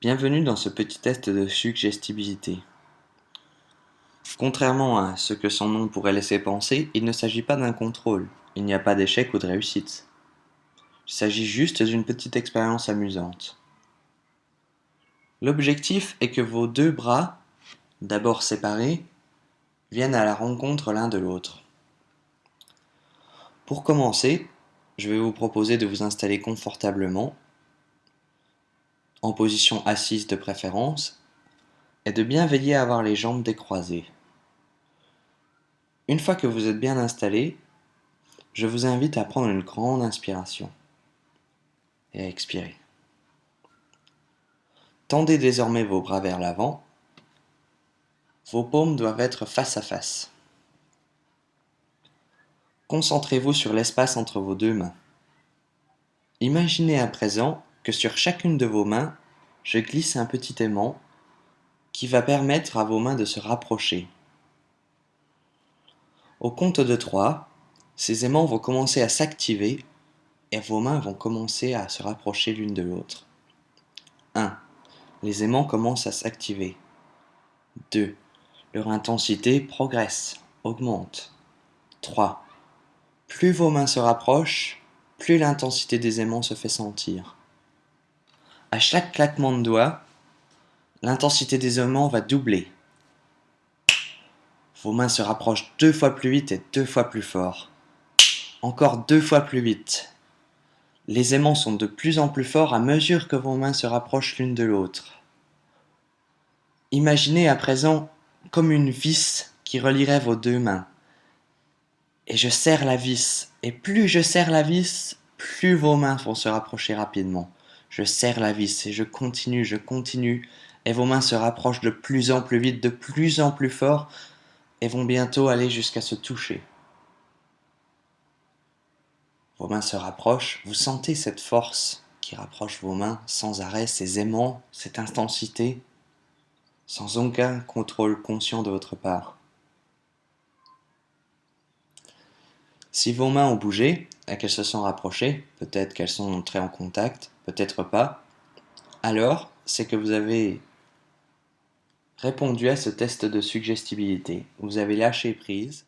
Bienvenue dans ce petit test de suggestibilité. Contrairement à ce que son nom pourrait laisser penser, il ne s'agit pas d'un contrôle. Il n'y a pas d'échec ou de réussite. Il s'agit juste d'une petite expérience amusante. L'objectif est que vos deux bras, d'abord séparés, viennent à la rencontre l'un de l'autre. Pour commencer, je vais vous proposer de vous installer confortablement, en position assise de préférence, et de bien veiller à avoir les jambes décroisées. Une fois que vous êtes bien installé, je vous invite à prendre une grande inspiration et à expirer. Tendez désormais vos bras vers l'avant. Vos paumes doivent être face à face. Concentrez-vous sur l'espace entre vos deux mains. Imaginez à présent que sur chacune de vos mains, je glisse un petit aimant qui va permettre à vos mains de se rapprocher. Au compte de 3, ces aimants vont commencer à s'activer et vos mains vont commencer à se rapprocher l'une de l'autre. 1. Les aimants commencent à s'activer. 2. Leur intensité progresse, augmente. 3. Plus vos mains se rapprochent, plus l'intensité des aimants se fait sentir. À chaque claquement de doigts, l'intensité des aimants va doubler. Vos mains se rapprochent 2 fois plus vite et 2 fois plus fort. Encore 2 fois plus vite. Les aimants sont de plus en plus forts à mesure que vos mains se rapprochent l'une de l'autre. Imaginez à présent comme une vis qui relierait vos deux mains. Et je serre la vis. Et plus je serre la vis, plus vos mains vont se rapprocher rapidement. Je serre la vis et je continue. Et vos mains se rapprochent de plus en plus vite, de plus en plus fort, et vont bientôt aller jusqu'à se toucher. Vos mains se rapprochent, vous sentez cette force qui rapproche vos mains sans arrêt, ces aimants, cette intensité, sans aucun contrôle conscient de votre part. Si vos mains ont bougé et qu'elles se sont rapprochées, peut-être qu'elles sont entrées en contact, peut-être pas, alors c'est que vous avez répondu à ce test de suggestibilité. Vous avez lâché prise